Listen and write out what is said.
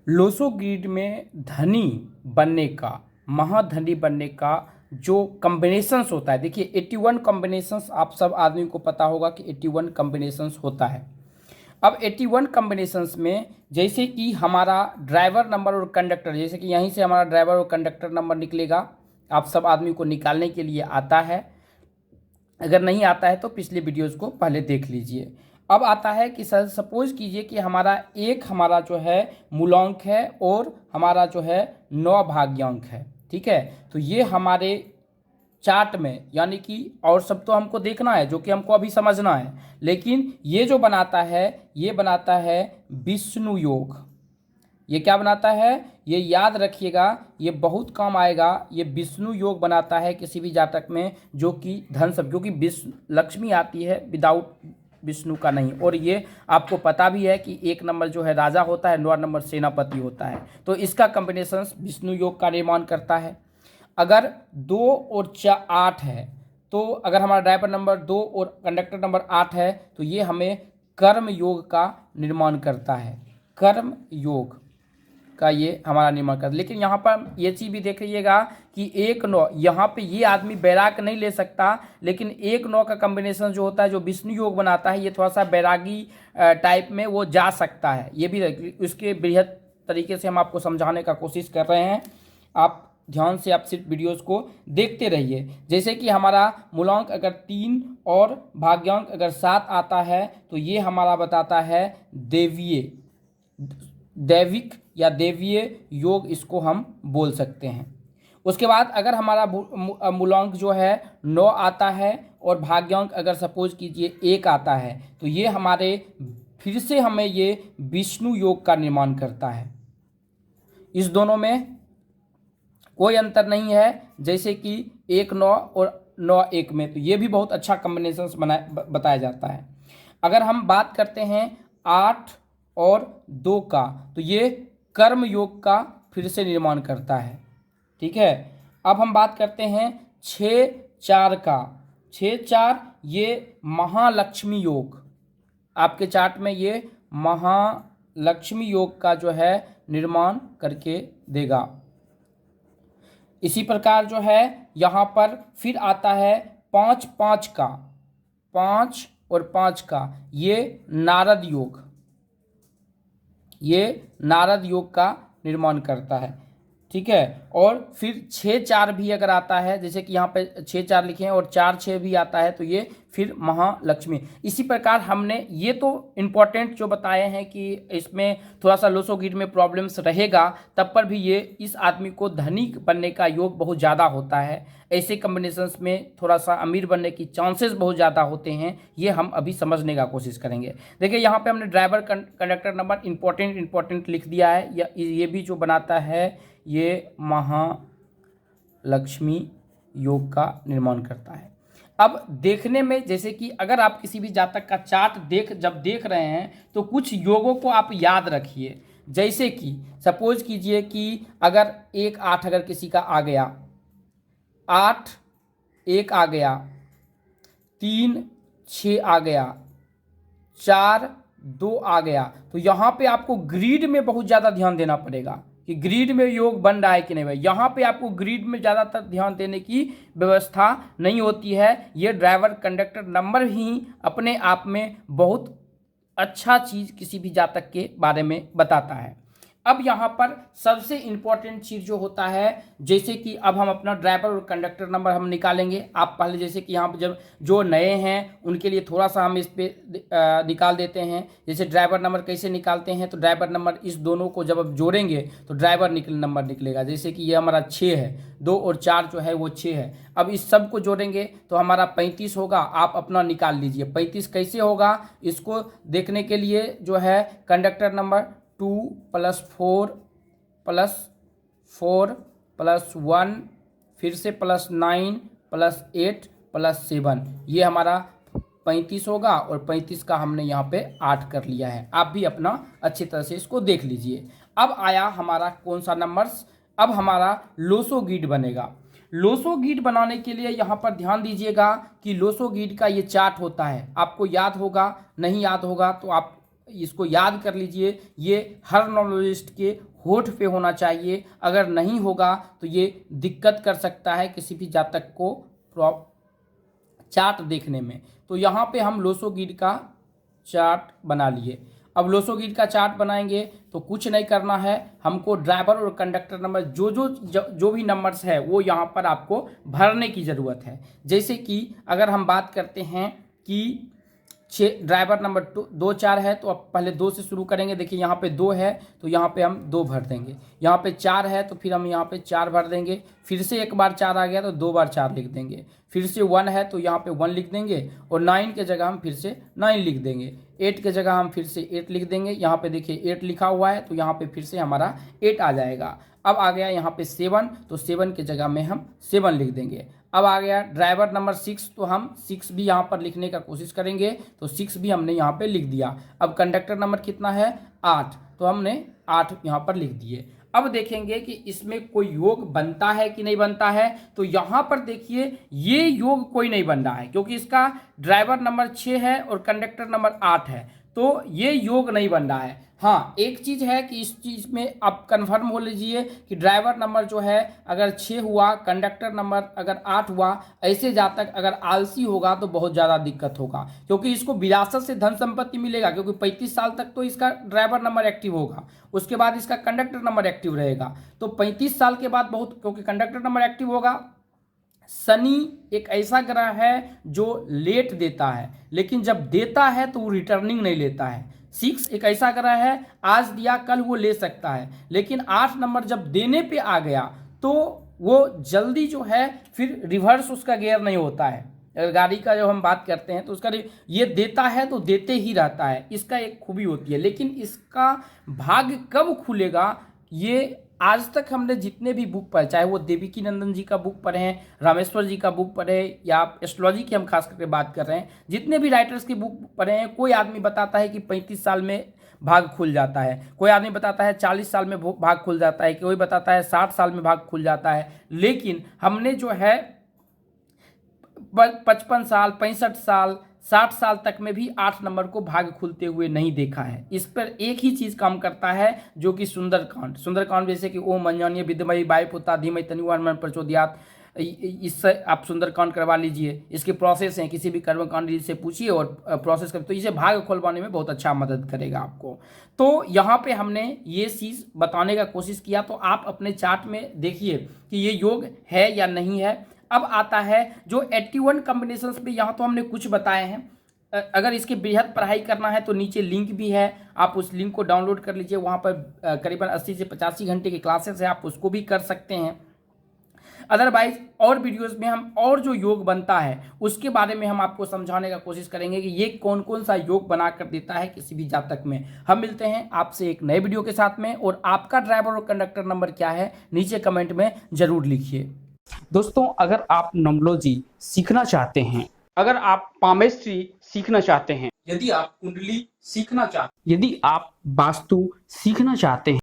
लोसो grid में धनी बनने का, महाधनी बनने का जो कॉम्बिनेशंस होता है, देखिए 81 कॉम्बिनेशंस आप सब आदमी को पता होगा कि 81 कॉम्बिनेशंस होता है। अब 81 कॉम्बिनेशंस में जैसे कि हमारा ड्राइवर नंबर और कंडक्टर, जैसे कि यहीं से हमारा ड्राइवर और कंडक्टर नंबर निकलेगा, आप सब आदमी को निकालने के लिए आता है। अगर नहीं आता है तो पिछले वीडियोज़ को पहले देख लीजिए। अब आता है कि सर सपोज कीजिए कि हमारा जो है मूलांक है और हमारा जो है 9 भाग्यांक है, ठीक है। तो ये हमारे चार्ट में, यानी कि और सब तो हमको देखना है जो कि हमको अभी समझना है, लेकिन ये जो बनाता है ये बनाता है विष्णु योग। ये क्या बनाता है, ये याद रखिएगा, ये बहुत काम आएगा। ये विष्णु योग बनाता है किसी भी जातक में जो कि धन सब, क्योंकि विष्णु लक्ष्मी आती है विदाउट विष्णु का नहीं। और ये आपको पता भी है कि 1 नंबर जो है राजा होता है, 9 नंबर सेनापति होता है। तो इसका कॉम्बिनेशन विष्णु योग का निर्माण करता है। अगर 2 और 8 है, तो अगर हमारा ड्राइवर नंबर 2 और कंडक्टर नंबर 8 है तो ये हमें कर्म योग का निर्माण करता है। कर्म योग का ये हमारा निर्माण करता है। लेकिन यहाँ पर ये चीज़ भी देखिएगा कि 1-9, यहाँ पे ये आदमी बैराग नहीं ले सकता, लेकिन 1-9 का कॉम्बिनेशन जो होता है, जो विष्णु योग बनाता है, ये थोड़ा सा बैरागी टाइप में वो जा सकता है। ये भी उसके बृहद तरीके से हम आपको समझाने का कोशिश कर रहे हैं। आप ध्यान से आप सिर्फ वीडियोस को देखते रहिए। जैसे कि हमारा मूलांक अगर 3 और भाग्यांक अगर 7 आता है तो ये हमारा बताता है दैविक या देवीय योग, इसको हम बोल सकते हैं। उसके बाद अगर हमारा मूलांक जो है 9 आता है और भाग्यांक अगर सपोज कीजिए 1 आता है तो ये हमारे फिर से हमें ये विष्णु योग का निर्माण करता है। इस दोनों में कोई अंतर नहीं है, जैसे कि 1-9 और 9-1 में, तो ये भी बहुत अच्छा कॉम्बिनेशन बताया जाता है। अगर हम बात करते हैं 8 और 2 का, तो ये कर्म योग का फिर से निर्माण करता है, ठीक है। अब हम बात करते हैं 6-4 का। 6-4 ये महालक्ष्मी योग, आपके चार्ट में ये महालक्ष्मी योग का जो है निर्माण करके देगा। इसी प्रकार जो है यहाँ पर फिर आता है 5-5 का। 5 और 5 का ये नारद योग, ये नारद योग का निर्माण करता है, ठीक है। और फिर 6-4 भी अगर आता है, जैसे कि यहाँ पे 6-4 लिखे हैं और 4-6 भी आता है, तो ये फिर महालक्ष्मी। इसी प्रकार हमने ये तो इम्पोर्टेंट जो बताए हैं कि इसमें थोड़ा सा लोसो ग्रिड में प्रॉब्लम्स रहेगा, तब पर भी ये इस आदमी को धनिक बनने का योग बहुत ज़्यादा होता है। ऐसे कॉम्बिनेशंस में थोड़ा सा अमीर बनने की चांसेस बहुत ज़्यादा होते हैं। ये हम अभी समझने का कोशिश करेंगे। देखिए यहाँ पे हमने ड्राइवर कंडक्टर नंबर इंपॉर्टेंट लिख दिया है। ये भी जो बनाता है ये महालक्ष्मी योग का निर्माण करता है। अब देखने में, जैसे कि अगर आप किसी भी जातक का चार्ट जब देख रहे हैं तो कुछ योगों को आप याद रखिए। जैसे कि सपोज कीजिए कि अगर 1-8 अगर किसी का आ गया, 8-1 आ गया, 3-6 आ गया, 4-2 आ गया, तो यहाँ पे आपको ग्रिड में बहुत ज़्यादा ध्यान देना पड़ेगा कि ग्रिड में योग बन रहा है कि नहीं भाई। यहाँ पे आपको ग्रिड में ज़्यादातर ध्यान देने की व्यवस्था नहीं होती है। ये ड्राइवर कंडक्टर नंबर ही अपने आप में बहुत अच्छा चीज़ किसी भी जातक के बारे में बताता है। अब यहाँ पर सबसे इम्पॉर्टेंट चीज़ जो होता है, जैसे कि अब हम अपना ड्राइवर और कंडक्टर नंबर हम निकालेंगे। आप पहले जैसे कि यहाँ पर जब जो नए हैं उनके लिए थोड़ा सा हम इस पर निकाल देते हैं। जैसे ड्राइवर नंबर कैसे निकालते हैं, तो ड्राइवर नंबर इस दोनों को जब आप जोड़ेंगे तो ड्राइवर नंबर निकलेगा। जैसे कि ये हमारा 6 है, 2 और 4 जो है वो 6 है। अब इस सब को जोड़ेंगे तो हमारा 35 होगा। आप अपना निकाल लीजिए 35 कैसे होगा। इसको देखने के लिए जो है कंडक्टर नंबर 2 + 4 + 4 + 1 फिर से +9 + 8 + 7, ये हमारा 35 होगा। और 35 का हमने यहाँ पे 8 कर लिया है। आप भी अपना अच्छी तरह से इसको देख लीजिए। अब आया हमारा कौन सा नंबर्स, अब हमारा लोसो ग्रिड बनेगा। लोसो ग्रिड बनाने के लिए यहाँ पर ध्यान दीजिएगा कि लोसो ग्रिड का ये चार्ट होता है। आपको याद होगा, नहीं याद होगा तो आप इसको याद कर लीजिए, ये हर नॉर्मोलॉजिस्ट के होठ पे होना चाहिए। अगर नहीं होगा तो ये दिक्कत कर सकता है किसी भी जातक को चार्ट देखने में। तो यहाँ पे हम लोसोगिड का चार्ट बना लिए। अब लोसोगिड का चार्ट बनाएंगे तो कुछ नहीं करना है, हमको ड्राइवर और कंडक्टर नंबर जो भी नंबर्स है वो यहाँ पर आपको भरने की ज़रूरत है। जैसे कि अगर हम बात करते हैं कि ड्राइवर नंबर 2 4 है, तो अब पहले 2 से शुरू करेंगे। देखिए यहाँ पे 2 है तो यहाँ पे हम 2 भर देंगे। यहाँ पे 4 है तो फिर हम यहाँ पे 4 भर देंगे। फिर से एक बार 4 आ गया तो 2 बार 4 लिख देंगे। फिर से 1 है तो यहाँ पे 1 लिख देंगे, और 9 के जगह हम फिर से 9 लिख देंगे। 8 के जगह हम फिर से 8 लिख देंगे। यहाँ पे देखिए 8 लिखा हुआ है तो यहाँ पे फिर से हमारा 8 आ जाएगा। अब आ गया यहाँ पे 7, तो 7 के जगह में हम 7 लिख देंगे। अब आ गया ड्राइवर नंबर 6, तो हम 6 भी यहाँ पर लिखने का कोशिश करेंगे, तो 6 भी हमने यहाँ पे लिख दिया। अब कंडक्टर नंबर कितना है 8, तो हमने 8 यहाँ पर लिख दिए। अब देखेंगे कि इसमें कोई योग बनता है कि नहीं बनता है। तो यहाँ पर देखिए ये योग कोई नहीं बन रहा है, क्योंकि इसका ड्राइवर नंबर 6 है और कंडक्टर नंबर 8 है, तो ये योग नहीं बन रहा है। हाँ, एक चीज़ है कि इस चीज़ में आप कंफर्म हो लीजिए कि ड्राइवर नंबर जो है अगर 6 हुआ, कंडक्टर नंबर अगर 8 हुआ, ऐसे जातक अगर आलसी होगा तो बहुत ज़्यादा दिक्कत होगा, क्योंकि इसको विरासत से धन संपत्ति मिलेगा। क्योंकि 35 साल तक तो इसका ड्राइवर नंबर एक्टिव होगा, उसके बाद इसका कंडक्टर नंबर एक्टिव रहेगा। तो 35 साल के बाद बहुत, क्योंकि कंडक्टर नंबर एक्टिव होगा। शनि एक ऐसा ग्रह है जो लेट देता है, लेकिन जब देता है तो वो रिटर्निंग नहीं लेता है। 6 एक ऐसा ग्रह है, आज दिया कल वो ले सकता है, लेकिन 8 नंबर जब देने पे आ गया तो वो जल्दी जो है फिर रिवर्स उसका गियर नहीं होता है। अगर गाड़ी का जो हम बात करते हैं तो उसका ये देता है तो देते ही रहता है, इसका एक खूबी होती है। लेकिन इसका भाग्य कब खुलेगा, ये आज तक हमने जितने भी बुक पढ़े, चाहे वो देविकी नंदन जी का बुक पढ़े हैं, रामेश्वर जी का बुक पढ़े, या एस्ट्रोलॉजी की हम खास करके बात कर रहे हैं, जितने भी राइटर्स की बुक पढ़े हैं, कोई आदमी बताता है कि 35 साल में भाग खुल जाता है, कोई आदमी बताता है 40 साल में भाग खुल जाता है, कोई बताता है 60 साल में भाग खुल जाता है। लेकिन हमने जो है 55 साल, 65 साल, 60 साल तक में भी 8 नंबर को भाग खुलते हुए नहीं देखा है। इस पर एक ही चीज़ काम करता है, जो कि सुंदरकांड जैसे कि ओम अंजनीय विद्मही वायुपुत्रा धीमहि तन्नो हनुमान प्रचोदयात्, इससे आप सुंदरकांड करवा लीजिए। इसके प्रोसेस हैं, किसी भी कर्मकांड से पूछिए और प्रोसेस कर, तो इसे भाग खुलवाने में बहुत अच्छा मदद करेगा आपको। तो यहाँ पे हमने ये चीज़ बताने का कोशिश किया, तो आप अपने चार्ट में देखिए कि ये योग है या नहीं है। अब आता है जो 81 कॉम्बिनेशंस पे, यहाँ तो हमने कुछ बताए हैं। अगर इसकी बेहद पढ़ाई करना है तो नीचे लिंक भी है, आप उस लिंक को डाउनलोड कर लीजिए। वहाँ पर करीबन 80 से 85 घंटे की क्लासेस है, आप उसको भी कर सकते हैं। अदरवाइज और वीडियोस में हम और जो योग बनता है उसके बारे में हम आपको समझाने का कोशिश करेंगे कि ये कौन कौन सा योग बना कर देता है किसी भी जातक में। हम मिलते हैं आपसे एक नए वीडियो के साथ में, और आपका ड्राइवर और कंडक्टर नंबर क्या है नीचे कमेंट में जरूर लिखिए। दोस्तों, अगर आप न्यूमरोलॉजी सीखना चाहते हैं, अगर आप पामेस्ट्री सीखना चाहते हैं, यदि आप कुंडली सीखना चाहते हैं, यदि आप वास्तु सीखना चाहते हैं,